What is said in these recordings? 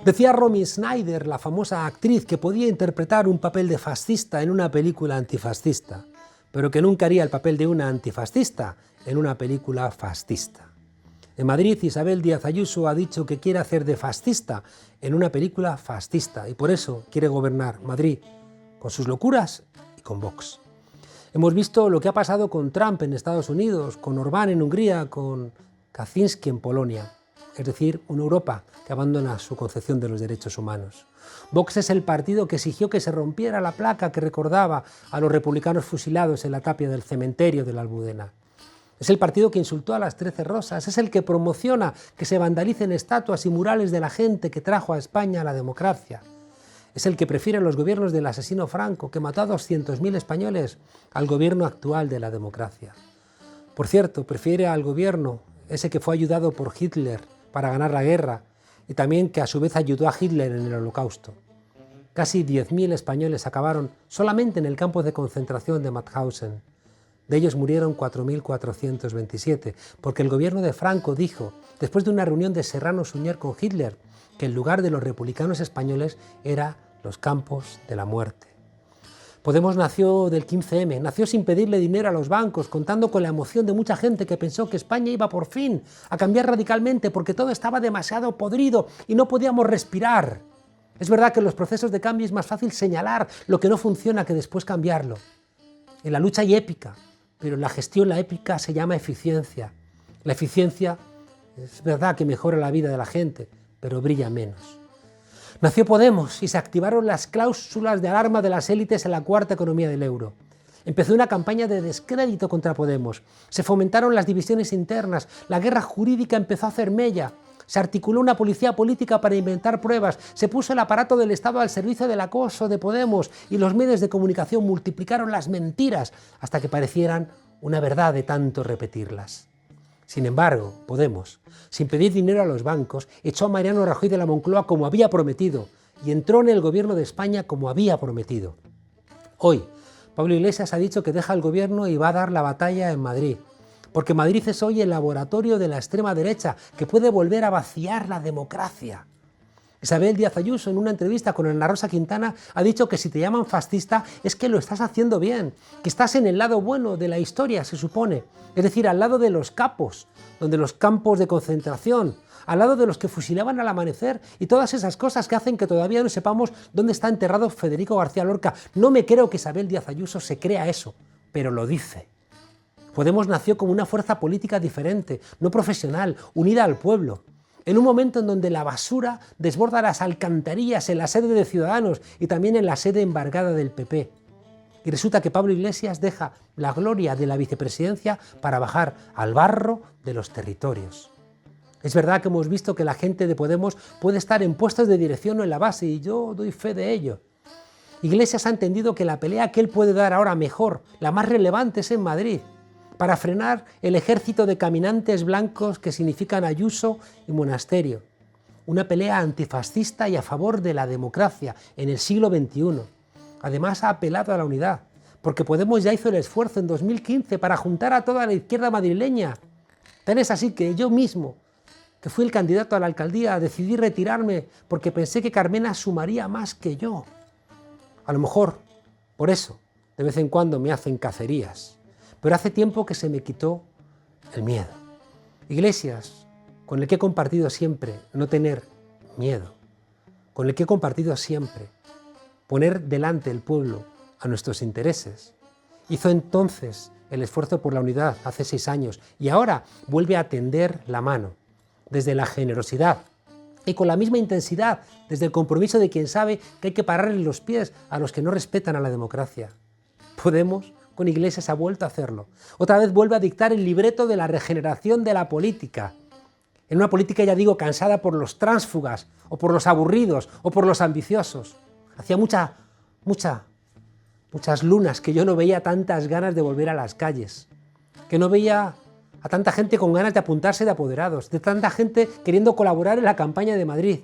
Decía Romy Schneider, la famosa actriz, que podía interpretar un papel de fascista en una película antifascista, pero que nunca haría el papel de una antifascista en una película fascista. En Madrid, Isabel Díaz Ayuso ha dicho que quiere hacer de fascista en una película fascista y por eso quiere gobernar Madrid con sus locuras y con Vox. Hemos visto lo que ha pasado con Trump en Estados Unidos, con Orbán en Hungría, con Kaczynski en Polonia, es decir, una Europa que abandona su concepción de los derechos humanos. Vox es el partido que exigió que se rompiera la placa que recordaba a los republicanos fusilados en la tapia del cementerio de la Almudena. Es el partido que insultó a las 13 Rosas, es el que promociona que se vandalicen estatuas y murales de la gente que trajo a España la democracia. Es el que prefiere los gobiernos del asesino Franco, que mató a 200.000 españoles, al gobierno actual de la democracia. Por cierto, prefiere al gobierno ese que fue ayudado por Hitler para ganar la guerra y también que a su vez ayudó a Hitler en el Holocausto. Casi 10.000 españoles acabaron solamente en el campo de concentración de Mauthausen. De ellos murieron 4.427, porque el gobierno de Franco dijo, después de una reunión de Serrano Suñer con Hitler, que el lugar de los republicanos españoles era los campos de la muerte. Podemos nació del 15M, nació sin pedirle dinero a los bancos, contando con la emoción de mucha gente que pensó que España iba por fin a cambiar radicalmente porque todo estaba demasiado podrido y no podíamos respirar. Es verdad que en los procesos de cambio es más fácil señalar lo que no funciona que después cambiarlo. En la lucha hay épica, pero en la gestión la épica se llama eficiencia. La eficiencia es verdad que mejora la vida de la gente, pero brilla menos. Nació Podemos y se activaron las cláusulas de alarma de las élites en la cuarta economía del euro. Empezó una campaña de descrédito contra Podemos. Se fomentaron las divisiones internas, la guerra jurídica empezó a hacer mella. Se articuló una policía política para inventar pruebas, se puso el aparato del Estado al servicio del acoso de Podemos y los medios de comunicación multiplicaron las mentiras hasta que parecieran una verdad de tanto repetirlas. Sin embargo, Podemos, sin pedir dinero a los bancos, echó a Mariano Rajoy de la Moncloa como había prometido y entró en el gobierno de España como había prometido. Hoy, Pablo Iglesias ha dicho que deja el gobierno y va a dar la batalla en Madrid, porque Madrid es hoy el laboratorio de la extrema derecha que puede volver a vaciar la democracia. Isabel Díaz Ayuso, en una entrevista con Ana Rosa Quintana, ha dicho que si te llaman fascista es que lo estás haciendo bien, que estás en el lado bueno de la historia, se supone, es decir, al lado de los capos, donde los campos de concentración, al lado de los que fusilaban al amanecer y todas esas cosas que hacen que todavía no sepamos dónde está enterrado Federico García Lorca. No me creo que Isabel Díaz Ayuso se crea eso, pero lo dice. Podemos nació como una fuerza política diferente, no profesional, unida al pueblo. En un momento en donde la basura desborda las alcantarillas en la sede de Ciudadanos y también en la sede embargada del PP. Y resulta que Pablo Iglesias deja la gloria de la vicepresidencia para bajar al barro de los territorios. Es verdad que hemos visto que la gente de Podemos puede estar en puestos de dirección o en la base y yo doy fe de ello. Iglesias ha entendido que la pelea que él puede dar ahora mejor, la más relevante, es en Madrid, para frenar el ejército de caminantes blancos que significan Ayuso y Monasterio. Una pelea antifascista y a favor de la democracia en el siglo XXI. Además ha apelado a la unidad, porque Podemos ya hizo el esfuerzo en 2015 para juntar a toda la izquierda madrileña. Tan es así que yo mismo, que fui el candidato a la alcaldía, decidí retirarme porque pensé que Carmena sumaría más que yo. A lo mejor, por eso, de vez en cuando me hacen cacerías. Pero hace tiempo que se me quitó el miedo. Iglesias, con el que he compartido siempre no tener miedo, con el que he compartido siempre poner delante el pueblo a nuestros intereses, hizo entonces el esfuerzo por la unidad hace 6 años y ahora vuelve a tender la mano desde la generosidad y con la misma intensidad desde el compromiso de quien sabe que hay que pararle los pies a los que no respetan a la democracia. Podemos con Iglesias ha vuelto a hacerlo. Otra vez vuelve a dictar el libreto de la regeneración de la política. En una política, ya digo, cansada por los tránsfugas, o por los aburridos, o por los ambiciosos. Hacía muchas lunas que yo no veía tantas ganas de volver a las calles, que no veía a tanta gente con ganas de apuntarse de apoderados, de tanta gente queriendo colaborar en la campaña de Madrid.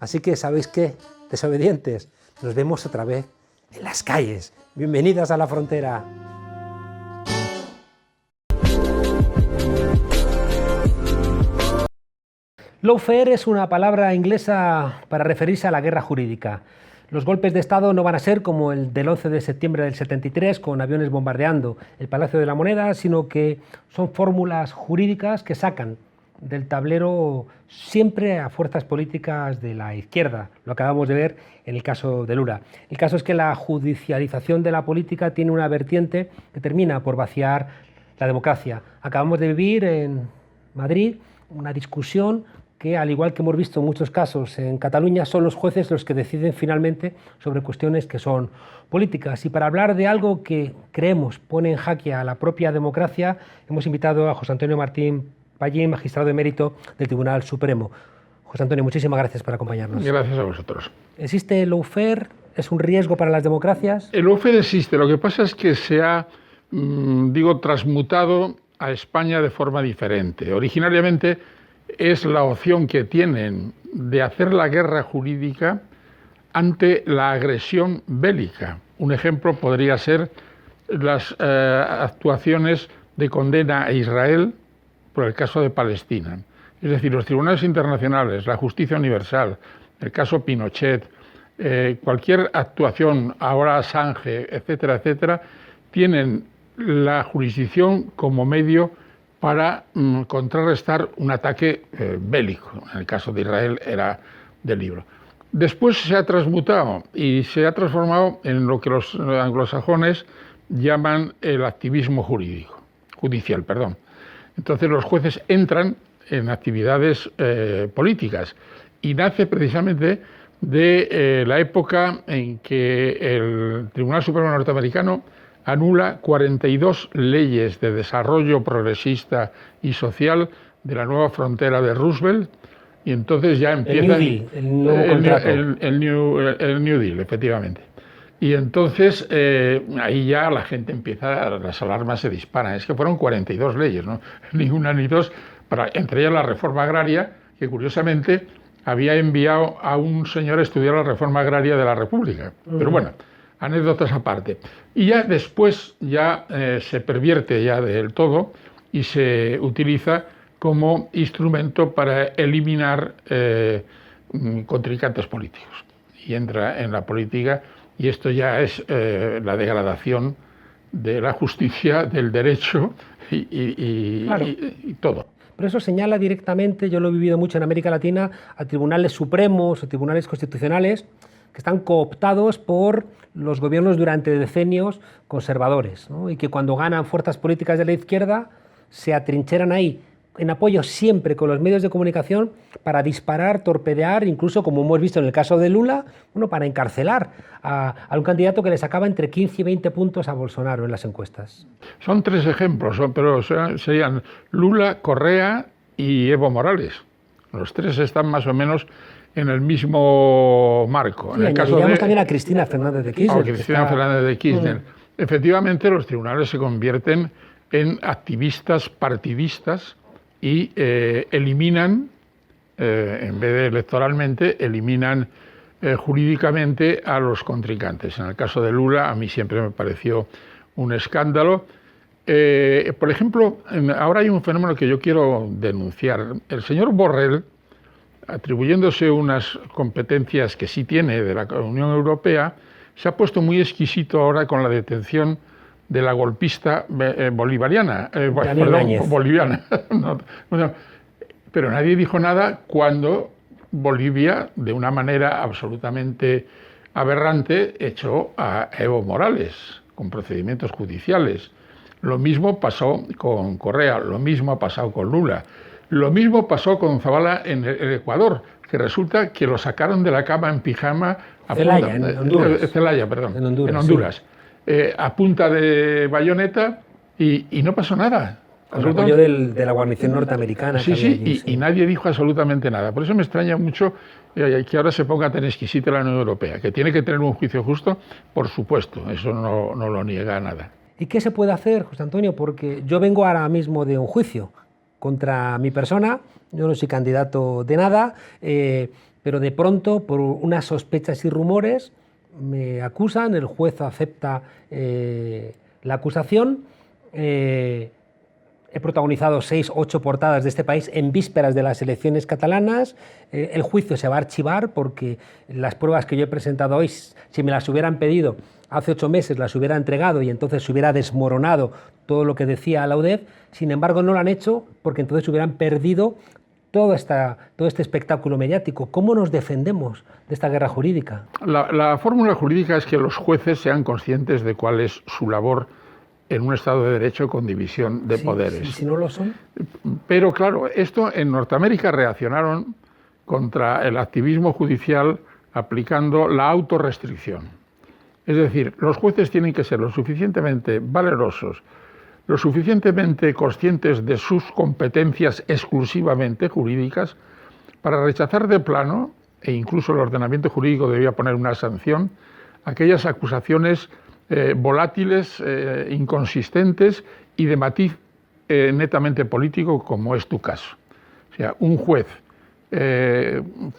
Así que, ¿sabéis qué? Desobedientes, nos vemos otra vez en las calles. Bienvenidas a la frontera. Lawfare es una palabra inglesa para referirse a la guerra jurídica. Los golpes de Estado no van a ser como el del 11 de septiembre del 73, con aviones bombardeando el Palacio de la Moneda, sino que son fórmulas jurídicas que sacan del tablero siempre a fuerzas políticas de la izquierda. Lo acabamos de ver en el caso de Lula. El caso es que la judicialización de la política tiene una vertiente que termina por vaciar la democracia. Acabamos de vivir en Madrid una discusión que, al igual que hemos visto en muchos casos en Cataluña, son los jueces los que deciden finalmente sobre cuestiones que son políticas. Y para hablar de algo que creemos pone en jaque a la propia democracia, hemos invitado a José Antonio Martín Pallín, magistrado emérito del Tribunal Supremo. José Antonio, muchísimas gracias por acompañarnos. Gracias a vosotros. ¿Existe el lawfare? ¿Es un riesgo para las democracias? El lawfare existe, lo que pasa es que se ha, transmutado a España de forma diferente. Originariamente es la opción que tienen de hacer la guerra jurídica ante la agresión bélica. Un ejemplo podría ser las actuaciones de condena a Israel por el caso de Palestina. Es decir, los tribunales internacionales, la justicia universal, el caso Pinochet, cualquier actuación, ahora Assange, etcétera, etcétera, tienen la jurisdicción como medio para contrarrestar un ataque bélico. En el caso de Israel era del libro. Después se ha transmutado y se ha transformado en lo que los anglosajones llaman el activismo judicial. Entonces los jueces entran en actividades políticas y nace precisamente de la época en que el Tribunal Supremo norteamericano anula 42 leyes de desarrollo progresista y social de la nueva frontera de Roosevelt, y entonces ya empieza el nuevo contrato. El New Deal, efectivamente. Y entonces ahí ya la gente empieza, las alarmas se disparan. Es que fueron 42 leyes, ¿no? Ni una ni dos, entre ellas la reforma agraria, que curiosamente había enviado a un señor a estudiar la reforma agraria de la República. Pero bueno, anécdotas aparte. Y ya después se pervierte ya del todo y se utiliza como instrumento para eliminar contrincantes políticos. Y entra en la política, y esto ya es la degradación de la justicia, del derecho y todo. Pero eso señala directamente, yo lo he vivido mucho en América Latina, a tribunales supremos o tribunales constitucionales que están cooptados por los gobiernos durante decenios conservadores, ¿no? Y que cuando ganan fuerzas políticas de la izquierda se atrincheran ahí, en apoyo siempre con los medios de comunicación para disparar, torpedear, incluso como hemos visto en el caso de Lula, para encarcelar a un candidato que le sacaba entre 15 y 20 puntos a Bolsonaro en las encuestas. Son tres ejemplos, pero serían Lula, Correa y Evo Morales. Los tres están más o menos en el mismo marco. Sí, en el caso también a Cristina Fernández de Kirchner. Fernández de Kirchner. Efectivamente, los tribunales se convierten en activistas partidistas y eliminan, en vez de electoralmente, eliminan jurídicamente a los contrincantes. En el caso de Lula, a mí siempre me pareció un escándalo. Por ejemplo, ahora hay un fenómeno que yo quiero denunciar. El señor Borrell, atribuyéndose unas competencias que sí tiene de la Unión Europea, se ha puesto muy exquisito ahora con la detención de la golpista boliviana. Pero nadie dijo nada cuando Bolivia, de una manera absolutamente aberrante, echó a Evo Morales con procedimientos judiciales. Lo mismo pasó con Correa, lo mismo ha pasado con Lula. Lo mismo pasó con Zavala en el Ecuador, que resulta que lo sacaron de la cama en pijama en Honduras. A punta de bayoneta y no pasó nada. Con el apoyo de la guarnición norteamericana. Y nadie dijo absolutamente nada. Por eso me extraña mucho que ahora se ponga tan exquisita la Unión Europea, que tiene que tener un juicio justo, por supuesto, eso no lo niega nada. ¿Y qué se puede hacer, José Antonio? Porque yo vengo ahora mismo de un juicio contra mi persona, yo no soy candidato de nada, pero de pronto, por unas sospechas y rumores, me acusan, el juez acepta la acusación, el he protagonizado 6, 8 portadas de este país en vísperas de las elecciones catalanas. El juicio se va a archivar porque las pruebas que yo he presentado hoy, si me las hubieran pedido hace 8 meses, las hubiera entregado y entonces se hubiera desmoronado todo lo que decía la UDEF. Sin embargo, no lo han hecho porque entonces hubieran perdido todo este espectáculo mediático. ¿Cómo nos defendemos de esta guerra jurídica? La fórmula jurídica es que los jueces sean conscientes de cuál es su labor en un Estado de Derecho con división de poderes. ¿Y si no lo son? Pero claro, esto en Norteamérica reaccionaron contra el activismo judicial aplicando la autorrestricción. Es decir, los jueces tienen que ser lo suficientemente valerosos, lo suficientemente conscientes de sus competencias exclusivamente jurídicas para rechazar de plano, e incluso el ordenamiento jurídico debía poner una sanción, aquellas acusaciones volátiles, inconsistentes y de matiz netamente político, como es tu caso. O sea, un juez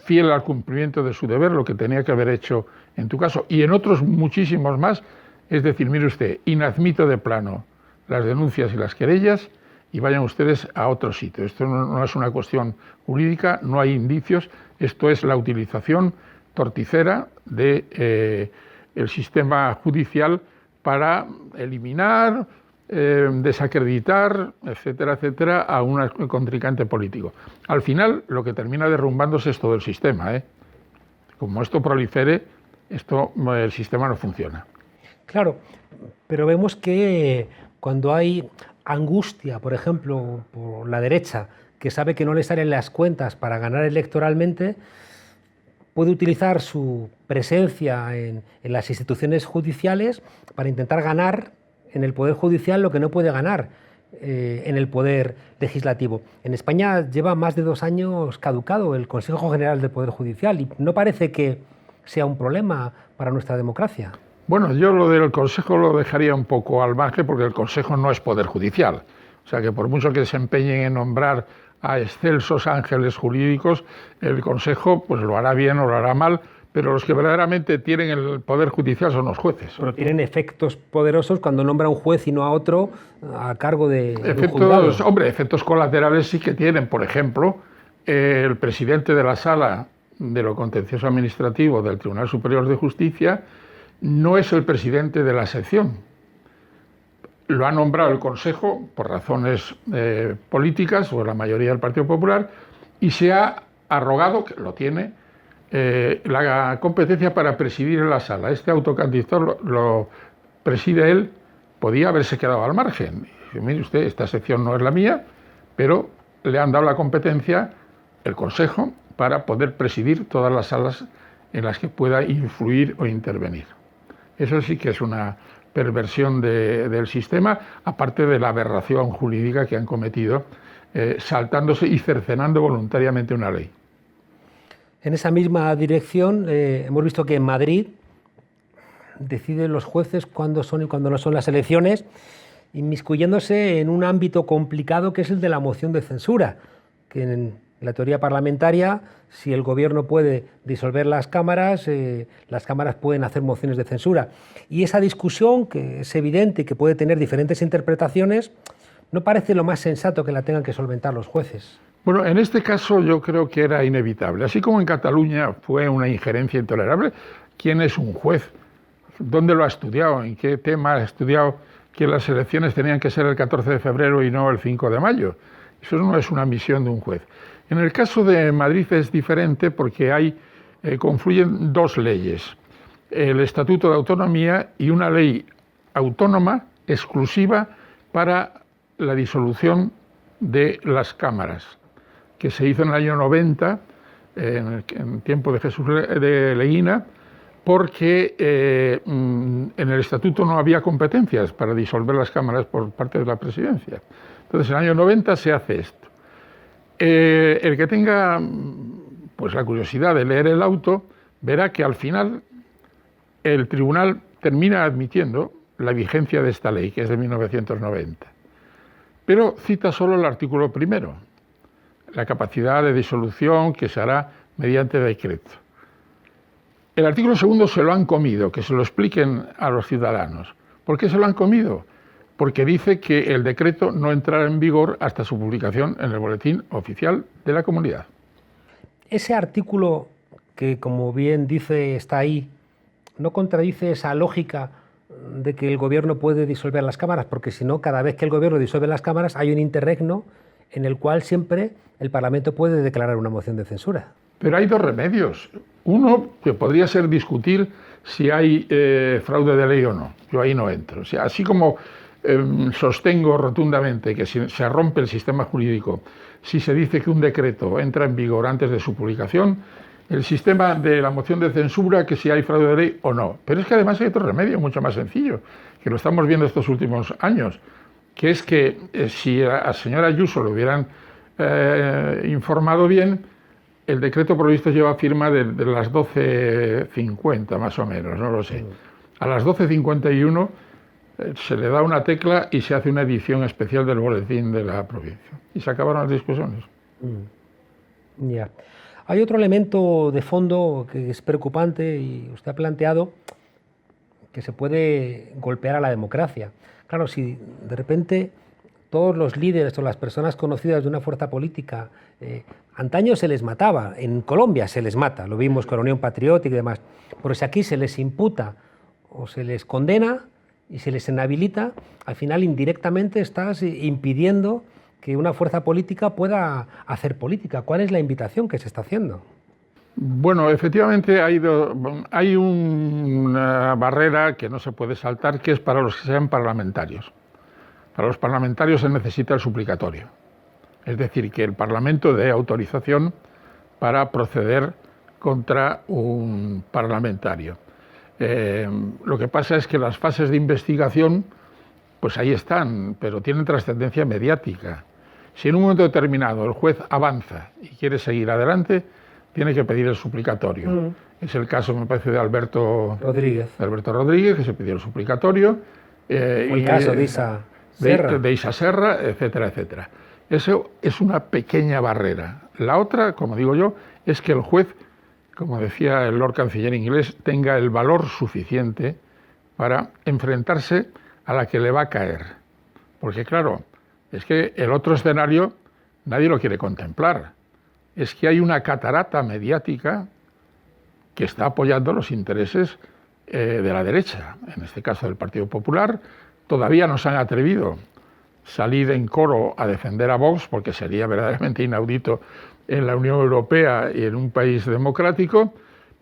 fiel al cumplimiento de su deber, lo que tenía que haber hecho en tu caso y en otros muchísimos más, es decir, mire usted, inadmito de plano las denuncias y las querellas y vayan ustedes a otro sitio. Esto no es una cuestión jurídica, no hay indicios, esto es la utilización torticera de el sistema judicial para eliminar, desacreditar, etcétera, etcétera, a un contrincante político. Al final, lo que termina derrumbándose es todo el sistema, ¿eh? Como esto prolifere, el sistema no funciona. Claro, pero vemos que cuando hay angustia, por ejemplo, por la derecha, que sabe que no le salen las cuentas para ganar electoralmente, puede utilizar su presencia en las instituciones judiciales para intentar ganar en el Poder Judicial lo que no puede ganar en el Poder Legislativo. En España lleva más de 2 años caducado el Consejo General del Poder Judicial y no parece que sea un problema para nuestra democracia. Bueno, yo lo del Consejo lo dejaría un poco al margen porque el Consejo no es Poder Judicial. O sea que por mucho que se empeñen en nombrar a excelsos ángeles jurídicos, el Consejo pues lo hará bien o lo hará mal, pero los que verdaderamente tienen el Poder Judicial son los jueces. Pero tienen efectos poderosos cuando nombra a un juez y no a otro a cargo de un juzgado. Hombre, efectos colaterales sí que tienen. Por ejemplo, el presidente de la Sala de lo Contencioso Administrativo del Tribunal Superior de Justicia no es el presidente de la sección. Lo ha nombrado el Consejo por razones políticas, o la mayoría del Partido Popular, y se ha arrogado, que lo tiene, la competencia para presidir la sala. Este autocandidato lo preside él, podía haberse quedado al margen. Dice, mire usted, esta sección no es la mía, pero le han dado la competencia, el Consejo, para poder presidir todas las salas en las que pueda influir o intervenir. Eso sí que es una perversión del sistema, aparte de la aberración jurídica que han cometido, saltándose y cercenando voluntariamente una ley. En esa misma dirección hemos visto que en Madrid deciden los jueces cuándo son y cuándo no son las elecciones, inmiscuyéndose en un ámbito complicado que es el de la moción de censura, que en la teoría parlamentaria, si el gobierno puede disolver las cámaras pueden hacer mociones de censura. Y esa discusión, que es evidente y que puede tener diferentes interpretaciones, no parece lo más sensato que la tengan que solventar los jueces. Bueno, en este caso yo creo que era inevitable. Así como en Cataluña fue una injerencia intolerable, ¿quién es un juez? ¿Dónde lo ha estudiado? ¿En qué tema ha estudiado que las elecciones tenían que ser el 14 de febrero y no el 5 de mayo? Eso no es una misión de un juez. En el caso de Madrid es diferente porque confluyen 2 leyes, el Estatuto de Autonomía y una ley autónoma exclusiva para la disolución de las cámaras, que se hizo en el año 90, en tiempo de Jesús de Leguina, porque en el Estatuto no había competencias para disolver las cámaras por parte de la Presidencia. Entonces, en el año 90 se hace esto. El que tenga pues, la curiosidad de leer el auto, verá que al final el tribunal termina admitiendo la vigencia de esta ley, que es de 1990. Pero cita solo el artículo 1, la capacidad de disolución que se hará mediante decreto. El artículo 2 se lo han comido, que se lo expliquen a los ciudadanos. ¿Por qué se lo han comido? porque dice que el decreto no entrará en vigor hasta su publicación en el Boletín Oficial de la Comunidad. Ese artículo que, como bien dice, está ahí, ¿no contradice esa lógica de que el gobierno puede disolver las cámaras? Porque si no, cada vez que el gobierno disuelve las cámaras hay un interregno en el cual siempre el Parlamento puede declarar una moción de censura. Pero hay dos remedios. Uno, que podría ser discutir si hay fraude de ley o no. Yo ahí no entro. O sea, así como sostengo rotundamente que si se rompe el sistema jurídico, si se dice que un decreto entra en vigor antes de su publicación, el sistema de la moción de censura, que si hay fraude de ley o no. Pero es que además hay otro remedio mucho más sencillo, que lo estamos viendo estos últimos años, que es que si a la señora Ayuso lo hubieran informado bien, el decreto previsto lleva firma de las 12:50 más o menos, no lo sé. A las 12:51 se le da una tecla y se hace una edición especial del boletín de la provincia. Y se acabaron las discusiones. Ya. Hay otro elemento de fondo que es preocupante y usted ha planteado que se puede golpear a la democracia. Claro, si de repente todos los líderes o las personas conocidas de una fuerza política, antaño se les mataba, en Colombia se les mata, lo vimos con la Unión Patriótica y demás, pero si aquí se les imputa o se les condena y se les inhabilita, al final indirectamente estás impidiendo que una fuerza política pueda hacer política. ¿Cuál es la invitación que se está haciendo? Bueno, efectivamente hay una barrera que no se puede saltar, que es para los que sean parlamentarios. Para los parlamentarios se necesita el suplicatorio. Es decir, que el Parlamento dé autorización para proceder contra un parlamentario. Lo que pasa es que las fases de investigación, pues ahí están, pero tienen trascendencia mediática. Si en un momento determinado el juez avanza y quiere seguir adelante, tiene que pedir el suplicatorio. Es el caso, me parece, de Alberto Rodríguez, que se pidió el suplicatorio. El caso de Isa Serra. De Isa Serra, etcétera, etcétera. Eso es una pequeña barrera. La otra, como digo yo, es que el juez, como decía el Lord Canciller inglés, tenga el valor suficiente para enfrentarse a la que le va a caer. Porque claro, es que el otro escenario nadie lo quiere contemplar. Es que hay una catarata mediática que está apoyando los intereses de la derecha, en este caso del Partido Popular. Todavía no se han atrevido a salir en coro a defender a Vox, porque sería verdaderamente inaudito en la Unión Europea y en un país democrático,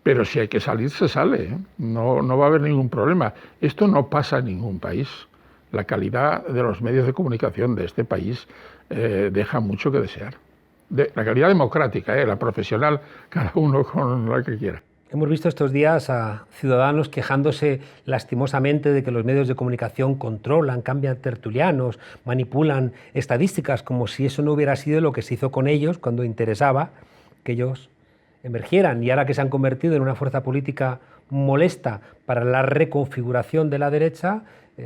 pero si hay que salir, se sale, ¿eh? No va a haber ningún problema. Esto no pasa en ningún país. La calidad de los medios de comunicación de este país deja mucho que desear. La calidad democrática, la profesional, cada uno con la que quiera. Hemos visto estos días a ciudadanos quejándose lastimosamente de que los medios de comunicación controlan, cambian tertulianos, manipulan estadísticas, como si eso no hubiera sido lo que se hizo con ellos cuando interesaba que ellos emergieran. Y ahora que se han convertido en una fuerza política molesta para la reconfiguración de la derecha,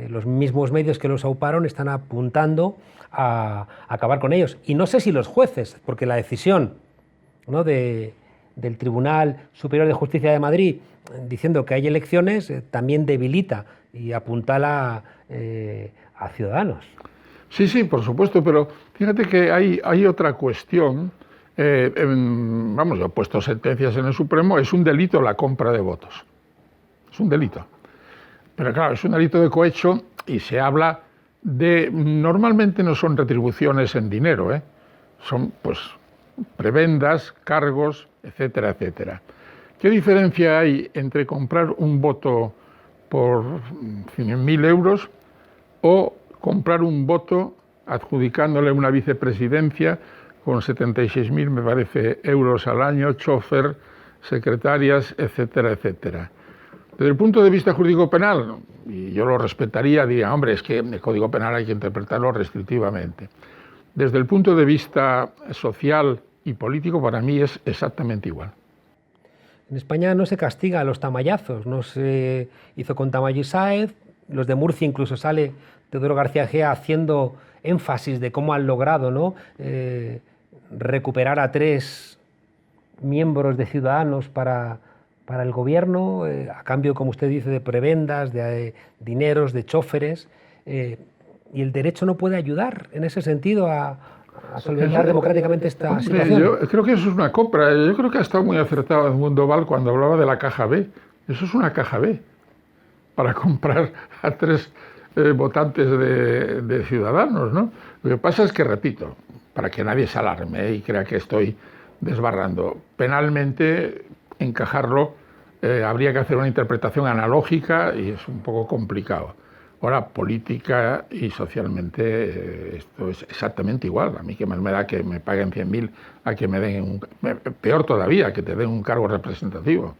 los mismos medios que los auparon están apuntando a acabar con ellos. Y no sé si los jueces, porque la decisión, ¿no?, del Tribunal Superior de Justicia de Madrid diciendo que hay elecciones también debilita y apuntala a Ciudadanos. Sí, por supuesto, pero fíjate que hay otra cuestión. Yo he puesto sentencias en el Supremo, es un delito la compra de votos. Es un delito. Pero claro, es un delito de cohecho y se habla de... Normalmente no son retribuciones en dinero, son pues prebendas, cargos, etcétera, etcétera. ¿Qué diferencia hay entre comprar un voto por 100.000 euros o comprar un voto adjudicándole una vicepresidencia con 76.000, me parece, euros al año, chofer, secretarias, etcétera, etcétera? Desde el punto de vista jurídico penal, y yo lo respetaría, diría, hombre, es que el Código Penal hay que interpretarlo restrictivamente. Desde el punto de vista social y político, para mí es exactamente igual. En España no se castiga a los tamayazos, no se hizo con Tamayo y Sáez, los de Murcia incluso sale Teodoro García Egea haciendo énfasis de cómo han logrado, ¿no?, recuperar a 3 miembros de Ciudadanos para el gobierno, a cambio, como usted dice, de prebendas, de dineros, de choferes. ¿Y el derecho no puede ayudar en ese sentido a solventar democráticamente esta situación? Yo creo que eso es una compra. Yo creo que ha estado muy acertado Edmundo Val cuando hablaba de la caja B. Eso es una caja B para comprar a 3 votantes de Ciudadanos, ¿no? Lo que pasa es que, repito, para que nadie se alarme y crea que estoy desbarrando, penalmente encajarlo habría que hacer una interpretación analógica y es un poco complicado. Ahora, política y socialmente esto es exactamente igual. A mí que más me da que me paguen 100.000 a que me den, peor todavía, que te den un cargo representativo.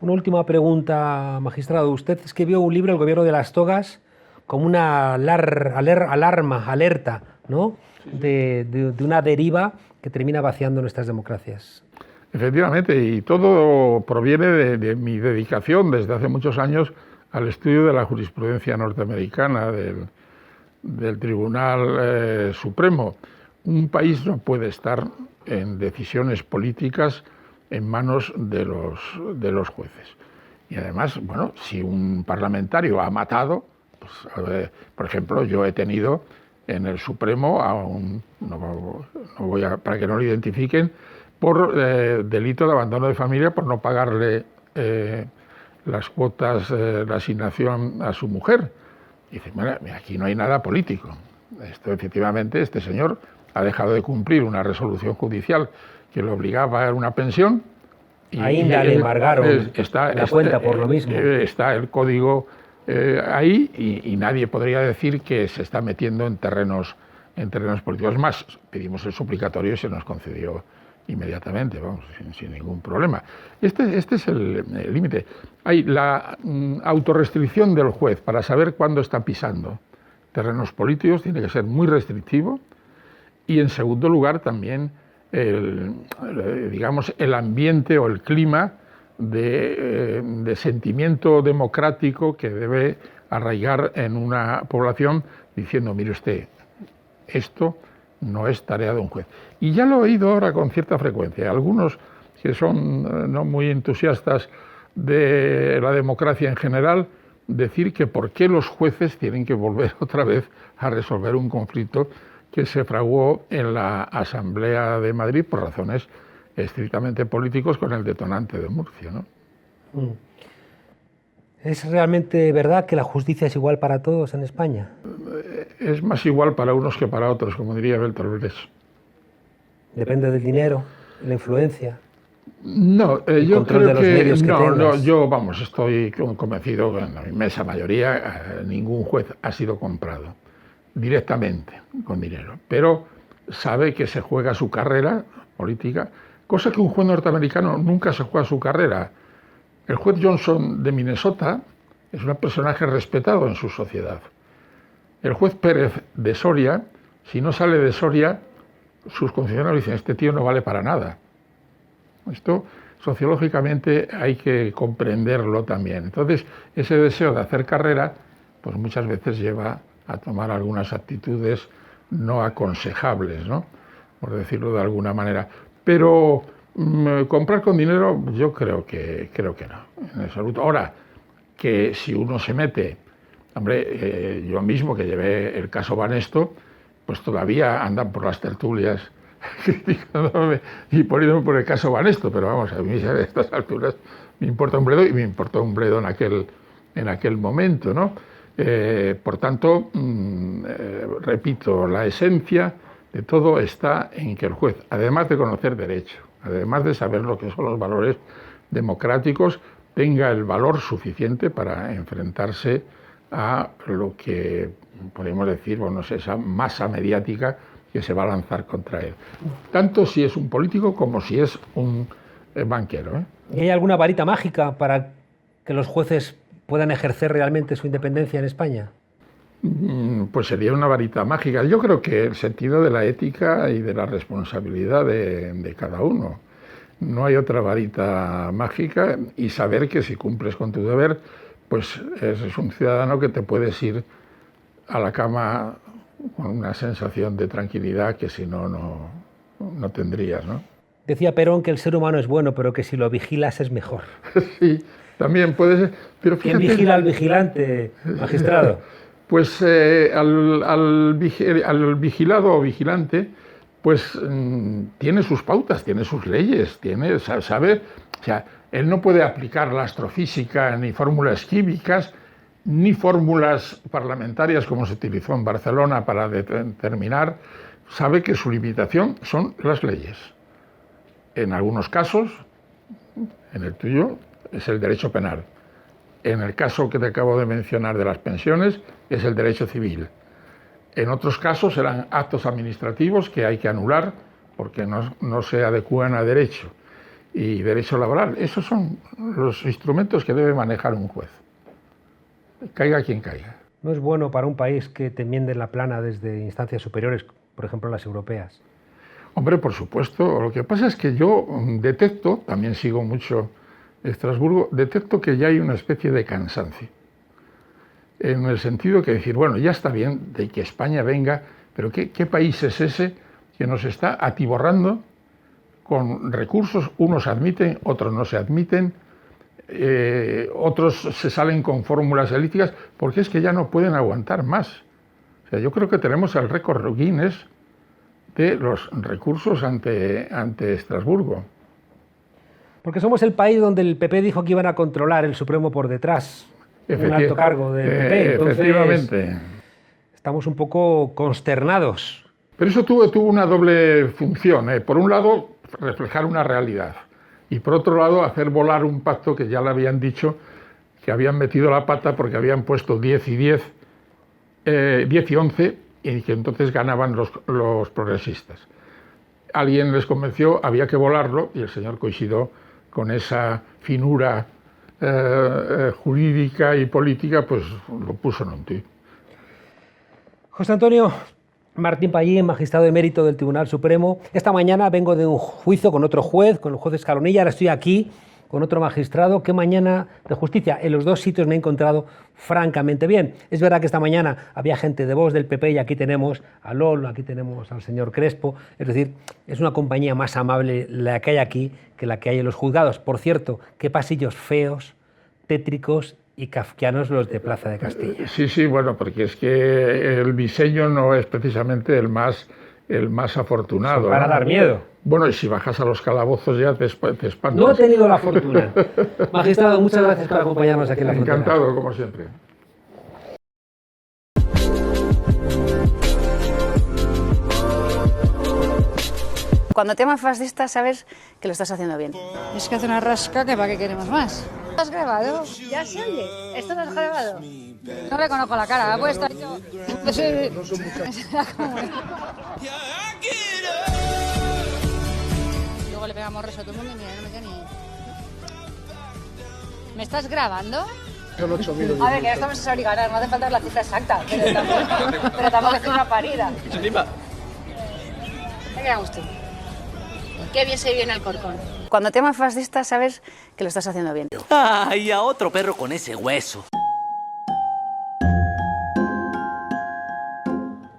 Una última pregunta, magistrado. Usted escribió un libro, El gobierno de las togas, como una alerta, ¿no? de una deriva que termina vaciando nuestras democracias. Efectivamente, y todo proviene de mi dedicación desde hace muchos años al estudio de la jurisprudencia norteamericana del Tribunal Supremo. Un país no puede estar en decisiones políticas en manos de los jueces. Y además, bueno, si un parlamentario ha matado, pues, por ejemplo, yo he tenido en el Supremo a un, no voy a, para que no lo identifiquen, por delito de abandono de familia por no pagarle las cuotas, la asignación a su mujer. Y dice, bueno, aquí no hay nada político. Esto, efectivamente, este señor ha dejado de cumplir una resolución judicial que le obligaba a pagar una pensión. Y ahí le embargaron la cuenta por lo mismo. Está el código ahí y nadie podría decir que se está metiendo en terrenos políticos. Más, pedimos el suplicatorio y se nos concedió inmediatamente, vamos, sin ningún problema. Este es el límite. Hay la autorrestricción del juez para saber cuándo está pisando terrenos políticos, tiene que ser muy restrictivo, y en segundo lugar también digamos, el ambiente o el clima de sentimiento democrático que debe arraigar en una población diciendo, mire usted, esto no es tarea de un juez. Y ya lo he oído ahora con cierta frecuencia. Algunos que son no muy entusiastas de la democracia en general, decir que por qué los jueces tienen que volver otra vez a resolver un conflicto que se fraguó en la Asamblea de Madrid por razones estrictamente políticos con el detonante de Murcia, ¿no? ¿Es realmente verdad que la justicia es igual para todos en España? Es más igual para unos que para otros, como diría Bertolt Brecht. Depende del dinero, de la influencia. No, yo creo que no, yo vamos, estoy convencido que en la inmensa mayoría ningún juez ha sido comprado directamente con dinero, pero sabe que se juega su carrera política, cosa que un juez norteamericano nunca se juega su carrera. El juez Johnson de Minnesota es un personaje respetado en su sociedad. El juez Pérez de Soria, si no sale de Soria, sus concesionarios dicen, este tío no vale para nada. Esto sociológicamente hay que comprenderlo también. Entonces, ese deseo de hacer carrera, pues muchas veces lleva a tomar algunas actitudes no aconsejables, ¿no? Por decirlo de alguna manera. Pero comprar con dinero, yo creo que no, en absoluto. Ahora, que si uno se mete, hombre, yo mismo que llevé el caso Banesto, pues todavía andan por las tertulias criticándome y poniéndome por el caso Banesto, pero vamos, a mí a estas alturas me importa un bledo y me importó un bledo en aquel momento, ¿no? Por tanto, repito, la esencia de todo está en que el juez, además de conocer derecho, además de saber lo que son los valores democráticos, tenga el valor suficiente para enfrentarse a lo que podemos decir, bueno, esa masa mediática que se va a lanzar contra él. Tanto si es un político como si es un banquero, ¿eh? ¿Y hay alguna varita mágica para que los jueces puedan ejercer realmente su independencia en España? Pues sería una varita mágica. Yo creo que el sentido de la ética y de la responsabilidad de cada uno. No hay otra varita mágica, y saber que si cumples con tu deber, pues eres un ciudadano que te puedes ir a la cama con una sensación de tranquilidad que si no tendrías, ¿no? Decía Perón que el ser humano es bueno, pero que si lo vigilas es mejor. Sí, también puede ser. Pero fíjate, ¿quién vigila al vigilante, magistrado? Pues al vigilado o vigilante, pues tiene sus pautas, tiene sus leyes, sabe, o sea, él no puede aplicar la astrofísica, ni fórmulas químicas, ni fórmulas parlamentarias como se utilizó en Barcelona para determinar. Sabe que su limitación son las leyes. En algunos casos, en el tuyo, es el derecho penal. En el caso que te acabo de mencionar de las pensiones, es el derecho civil. En otros casos serán actos administrativos que hay que anular porque no se adecúan a derecho. Y derecho laboral, esos son los instrumentos que debe manejar un juez. Caiga quien caiga. ¿No es bueno para un país que te enmienden la plana desde instancias superiores, por ejemplo las europeas? Hombre, por supuesto. Lo que pasa es que yo detecto, también sigo mucho Estrasburgo, detecto que ya hay una especie de cansancio. En el sentido que decir, bueno, ya está bien de que España venga, pero ¿qué país es ese que nos está atiborrando con recursos? Unos admiten, otros no se admiten, otros se salen con fórmulas elípticas, porque es que ya no pueden aguantar más. O sea, yo creo que tenemos el récord Guinness de los recursos ante Estrasburgo. Porque somos el país donde el PP dijo que iban a controlar el Supremo por detrás, un alto cargo del PP. Entonces, efectivamente. Estamos un poco consternados. Pero eso tuvo una doble función. Por un lado, reflejar una realidad. Y por otro lado, hacer volar un pacto que ya le habían dicho que habían metido la pata porque habían puesto 10 y 11, y que entonces ganaban los progresistas. Alguien les convenció, había que volarlo, y el señor Coixidó, con esa finura jurídica y política, pues lo puso en un tuit. José Antonio Martín Pallín, magistrado emérito del Tribunal Supremo. Esta mañana vengo de un juicio con otro juez, con el juez Escalonilla. Ahora estoy aquí con otro magistrado. Qué mañana de justicia. En los dos sitios me he encontrado francamente bien. Es verdad que esta mañana había gente de Vox, del PP, y aquí tenemos a Lolo, aquí tenemos al señor Crespo. Es decir, es una compañía más amable la que hay aquí que la que hay en los juzgados. Por cierto, qué pasillos feos, tétricos y kafkianos los de Plaza de Castilla. Sí, bueno, porque es que el diseño no es precisamente el más afortunado. Para dar miedo. Bueno, y si bajas a los calabozos ya te espantas. No he tenido la fortuna. Magistrado, muchas gracias por acompañarnos aquí en la frontera. Encantado, como siempre. Cuando te llaman fascista sabes que lo estás haciendo bien. Es que hace una rasca que para qué queremos más. ¿Lo has grabado? ¿Ya se oye? ¿Esto lo has grabado? No reconozco la cara, la puesta yo. No son muchas. Luego le pegamos rezo a todo el mundo y mira, no me queda ni... ¿Me estás grabando? Son 8.000. A ver, que esto no se sabe ganar, no hace falta la cifra exacta, pero tampoco es una parida. Me queda gusto. Qué bien se viene el Alcorcón. Cuando te llaman fascista sabes que lo estás haciendo bien. ¡Ay, a otro perro con ese hueso!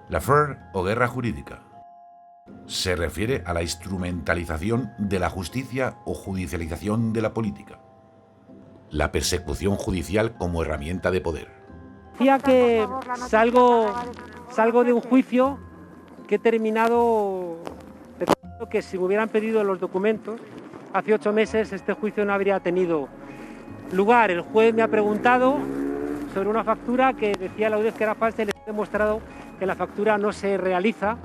L'affaire o guerra jurídica se refiere a la instrumentalización de la justicia o judicialización de la política, la persecución judicial como herramienta de poder. Decía que salgo de un juicio que he terminado, recuerdo que si me hubieran pedido los documentos hace 8 meses este juicio no habría tenido lugar. El juez me ha preguntado sobre una factura que decía la UDEF que era falsa y le he demostrado que la factura no se realiza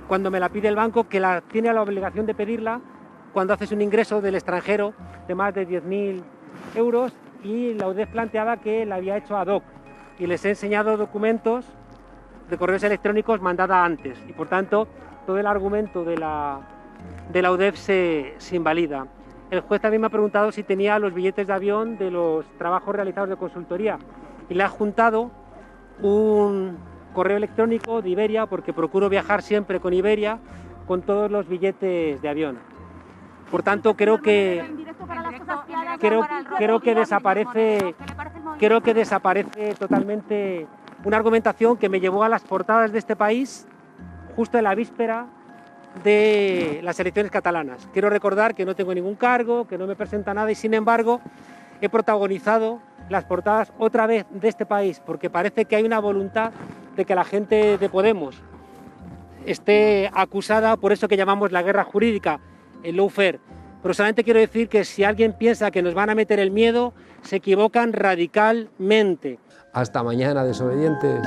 cuando me la pide el banco, que tiene la obligación de pedirla cuando haces un ingreso del extranjero de más de 10.000 euros, y la UDEF planteaba que la había hecho ad hoc, y les he enseñado documentos de correos electrónicos mandada antes, y por tanto todo el argumento de la UDEF se invalida. El juez también me ha preguntado si tenía los billetes de avión de los trabajos realizados de consultoría, y le ha adjuntado un correo electrónico de Iberia, porque procuro viajar siempre con Iberia, con todos los billetes de avión. Por tanto, creo que desaparece totalmente una argumentación que me llevó a las portadas de este país justo en la víspera de las elecciones catalanas. Quiero recordar que no tengo ningún cargo, que no me presenta nada, y sin embargo he protagonizado las portadas otra vez de este país, porque parece que hay una voluntad de que la gente de Podemos esté acusada por eso que llamamos la guerra jurídica, el lawfare. Pero solamente quiero decir que si alguien piensa que nos van a meter el miedo, se equivocan radicalmente. Hasta mañana, desobedientes.